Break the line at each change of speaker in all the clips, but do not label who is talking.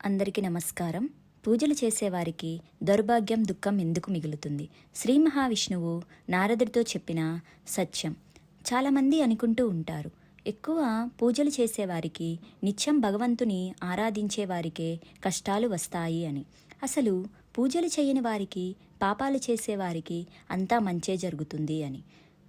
అందరికీ నమస్కారం. పూజలు చేసేవారికి దౌర్భాగ్యం దుఃఖం ఎందుకు మిగులుతుంది? శ్రీ మహావిష్ణువు నారదుడితో చెప్పిన సత్యం. చాలామంది అనుకుంటూ ఉంటారు, ఎక్కువ పూజలు చేసేవారికి, నిత్యం భగవంతుని ఆరాధించే వారికే కష్టాలు వస్తాయి అని. అసలు పూజలు చేయని వారికి, పాపాలు చేసేవారికి అంతా మంచే జరుగుతుంది అని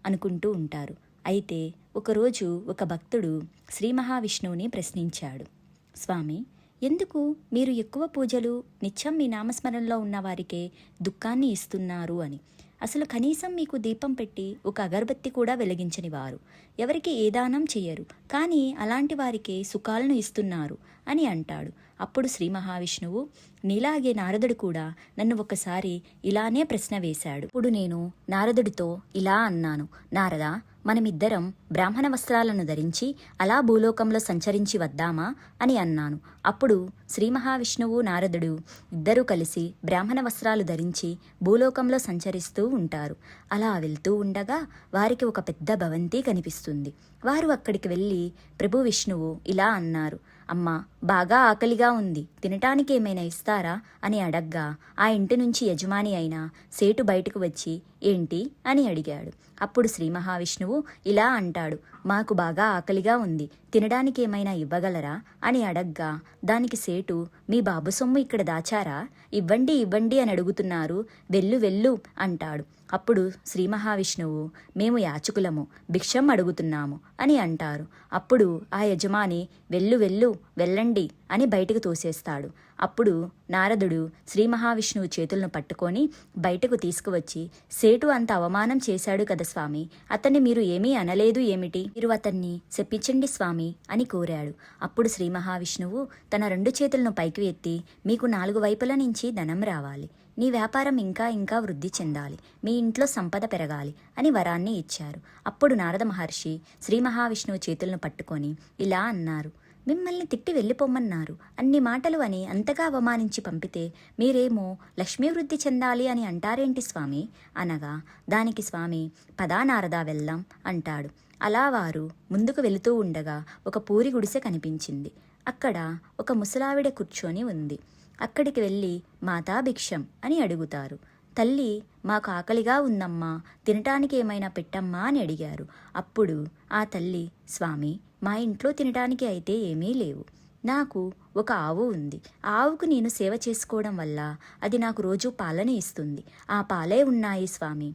అనుకుంటూ ఉంటారు. అయితే ఒకరోజు ఒక భక్తుడు శ్రీ మహావిష్ణువుని ప్రశ్నించాడు, స్వామి, ఎందుకు మీరు ఎక్కువ పూజలు నిత్యం మీ నామస్మరణలో ఉన్నవారికే దుఃఖాన్ని ఇస్తున్నారు అని? అసలు కనీసం మీకు దీపం పెట్టి ఒక అగరబత్తి కూడా వెలిగించని వారు, ఎవరికి ఏ దానం చెయ్యరు, కానీ అలాంటి వారికే సుఖాలను ఇస్తున్నారు అని అంటాడు. అప్పుడు శ్రీ మహావిష్ణువు, నీలాగే నారదుడు కూడా నన్ను ఒకసారి ఇలానే ప్రశ్న వేశాడు. ఇప్పుడు నేను నారదుడితో ఇలా అన్నాను, నారదా, మనమిద్దరం బ్రాహ్మణ వస్త్రాలను ధరించి అలా భూలోకంలో సంచరించి వద్దామా అని అన్నాను. అప్పుడు శ్రీ మహావిష్ణువు నారదుడు ఇద్దరూ కలిసి బ్రాహ్మణ వస్త్రాలు ధరించి భూలోకంలో సంచరిస్తూ ఉంటారు. అలా వెళ్తూ ఉండగా వారికి ఒక పెద్ద భవంతి కనిపిస్తుంది. వారు అక్కడికి వెళ్ళి ప్రభు విష్ణువు ఇలా అన్నారు, అమ్మా, బాగా ఆకలిగా ఉంది, తినటానికి ఏమైనా ఇస్తారా అని అడగ్గా ఆ ఇంటి నుంచి యజమాని అయిన సేటు బయటకు వచ్చి ఏంటి అని అడిగాడు. అప్పుడు శ్రీ మహావిష్ణువు ఇలా అంటాడు, మాకు బాగా ఆకలిగా ఉంది, తినడానికి ఏమైనా ఇవ్వగలరా అని అడగ్గా దానికి సేటు, మీ బాబు సొమ్ము ఇక్కడ దాచారా, ఇవ్వండి ఇవ్వండి అని అడుగుతున్నారు, వెళ్ళు వెళ్ళు అంటాడు. అప్పుడు శ్రీ మహావిష్ణువు, మేము యాచకులము, భిక్షం అడుగుతున్నాము అని అంటారు. అప్పుడు ఆ యజమాని వెళ్ళు వెళ్ళు వెళ్ళండి అని బయటకు తోసేస్తాడు. అప్పుడు నారదుడు శ్రీ మహావిష్ణువు చేతులను పట్టుకొని బయటకు తీసుకువచ్చి, సేటు అంత అవమానం చేశాడు కదా స్వామి, అతన్ని మీరు ఏమీ అనలేదు ఏమిటి? మీరు అతన్ని శపించండి స్వామి అని కోరాడు. అప్పుడు శ్రీ మహావిష్ణువు తన 2 చేతులను పైకి ఎత్తి, మీకు 4 వైపుల నుంచి ధనం రావాలి, నీ వ్యాపారం ఇంకా ఇంకా వృద్ధి చెందాలి, మీ ఇంట్లో సంపద పెరగాలి అని వరాన్ని ఇచ్చారు. అప్పుడు నారద మహర్షి శ్రీ మహావిష్ణువు చేతులను పట్టుకొని ఇలా అన్నారు, మిమ్మల్ని తిట్టి వెళ్ళిపోమన్నారు, అన్ని మాటలు అని అంతగా అవమానించి పంపితే మీరేమో లక్ష్మీ వృద్ధి చెందాలి అని అంటారేంటి స్వామి అనగా దానికి స్వామి, పదా నారదా వెళ్దాం అంటాడు. అలా వారు ముందుకు వెళుతూ ఉండగా ఒక పూరి గుడిసె కనిపించింది. అక్కడ ఒక ముసలావిడ కూర్చొని ఉంది. అక్కడికి వెళ్ళి మాతా భిక్షం అని అడుగుతారు. తల్లి, మాకు ఆకలిగా ఉందమ్మా, తినటానికి ఏమైనా పెట్టమ్మా అని అడిగారు. అప్పుడు ఆ తల్లి, స్వామి, మా ఇంట్లో తినడానికి అయితే ఏమీ లేవు, నాకు ఒక ఆవు ఉంది, ఆ ఆవుకు నేను సేవ చేసుకోవడం వల్ల అది నాకు రోజు పాలని ఇస్తుంది, ఆ పాలే ఉన్నాయి స్వామి,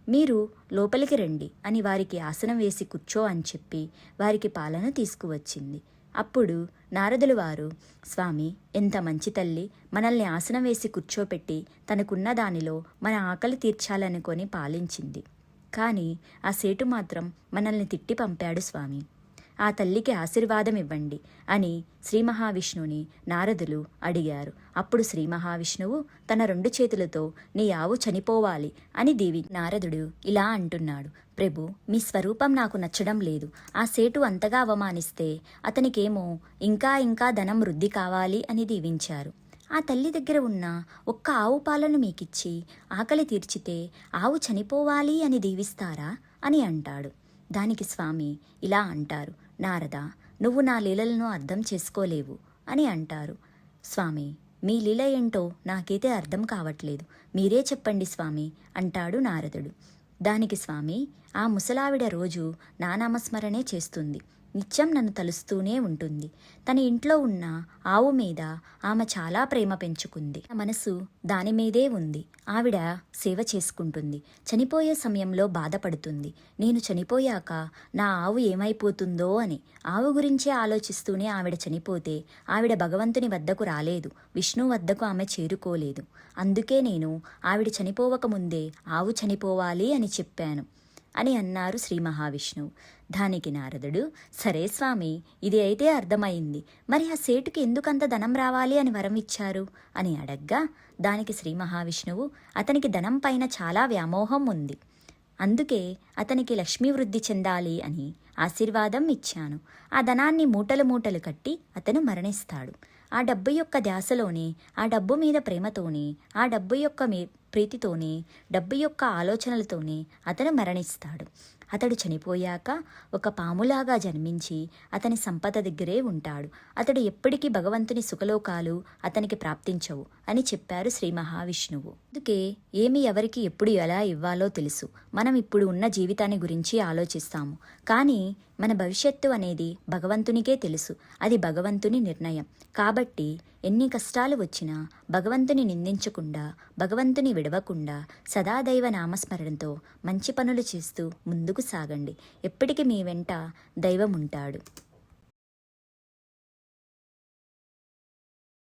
మీరు లోపలికి రండి అని వారికి ఆసనం వేసి కూర్చో అని చెప్పి వారికి పాలను తీసుకువచ్చింది. అప్పుడు నారదులు వారు, స్వామి, ఎంత మంచి తల్లి, మనల్ని ఆసనం వేసి కూర్చోపెట్టి తనకున్న దానిలో మన ఆకలి తీర్చాలనుకొని పాలించింది. కానీ ఆ సేటు మాత్రం మనల్ని తిట్టి పంపాడు స్వామి, ఆ తల్లికి ఆశీర్వాదం ఇవ్వండి అని శ్రీ మహావిష్ణువుని నారదులు అడిగారు. అప్పుడు శ్రీ మహావిష్ణువు తన 2 చేతులతో నీ ఆవు చనిపోవాలి అని నారదుడు ఇలా అంటున్నాడు, ప్రభు, మీ స్వరూపం నాకు నచ్చడం లేదు, ఆ సేటు అంతగా అవమానిస్తే అతనికేమో ఇంకా ఇంకా ధనం వృద్ధి కావాలి అని దీవించారు. ఆ తల్లి దగ్గర ఉన్న ఒక్క ఆవు పాలను మీకిచ్చి ఆకలి తీర్చితే ఆవు చనిపోవాలి అని దీవిస్తారా అని అంటాడు. దానికి స్వామి ఇలా అంటారు, నారదా, నువ్వు నా లీలలను అర్థం చేసుకోలేవు అని అంటారు. స్వామి, మీ లీల ఏంటో నాకైతే అర్థం కావట్లేదు, మీరే చెప్పండి స్వామి అంటాడు నారదుడు. దానికి స్వామి, ఆ ముసలావిడ రోజు నా నామస్మరణే చేస్తుంది, నిత్యం నన్ను తలుస్తూనే ఉంటుంది, తన ఇంట్లో ఉన్న ఆవు మీద ఆమె చాలా ప్రేమ పెంచుకుంది, మనసు దాని మీదే ఉంది, ఆవిడ సేవ చేసుకుంటుంది, చనిపోయే సమయంలో బాధపడుతుంది, నేను చనిపోయాక నా ఆవు ఏమైపోతుందో అని ఆవు గురించే ఆలోచిస్తూనే ఆవిడ చనిపోతే ఆవిడ భగవంతుని వద్దకు రాలేదు, విష్ణు వద్దకు ఆమె చేరుకోలేదు, అందుకే నేను ఆవిడ చనిపోవకముందే ఆవు చనిపోవాలి అని చెప్పాను అని అన్నారు శ్రీ మహావిష్ణువు. దానికి నారదుడు, సరే స్వామి, ఇది అయితే అర్థమైంది, మరి ఆ సేటుకి ఎందుకంత ధనం రావాలి అని వరం ఇచ్చారు అని అడగ్గా దానికి శ్రీ మహావిష్ణువు, అతనికి ధనం పైన చాలా వ్యామోహం ఉంది, అందుకే అతనికి లక్ష్మీ వృద్ధి చెందాలి అని ఆశీర్వాదం ఇచ్చాను, ఆ ధనాన్ని మూటలు మూటలు కట్టి అతను మరణిస్తాడు, ఆ డబ్బు యొక్క ధ్యాసలోనే, ఆ డబ్బు మీద ప్రేమతోనే, ఆ డబ్బు యొక్క ప్రీతితోనే, డబ్బు యొక్క ఆలోచనలతోనే అతను మరణిస్తాడు, అతడు చనిపోయాక ఒక పాములాగా జన్మించి అతని సంపద దగ్గరే ఉంటాడు. అతడు ఎప్పటికీ భగవంతుని సుఖలోకాలు అతనికి ప్రాప్తించవు అని చెప్పారు శ్రీ మహావిష్ణువు. అందుకే ఏమి ఎవరికి ఎప్పుడు ఎలా ఇవ్వాలో తెలుసు. మనం ఇప్పుడు ఉన్న జీవితాన్ని గురించి ఆలోచిస్తాము, కానీ మన భవిష్యత్తు అనేది భగవంతునికే తెలుసు. అది భగవంతుని నిర్ణయం. కాబట్టి ఎన్ని కష్టాలు వచ్చినా భగవంతుని నిందించకుండా, భగవంతుని విడవకుండా సదా దైవ నామస్మరణతో మంచి పనులు చేస్తూ ముందుకు సాగండి. ఎప్పటికీ మీ వెంట దైవం ఉంటాడు.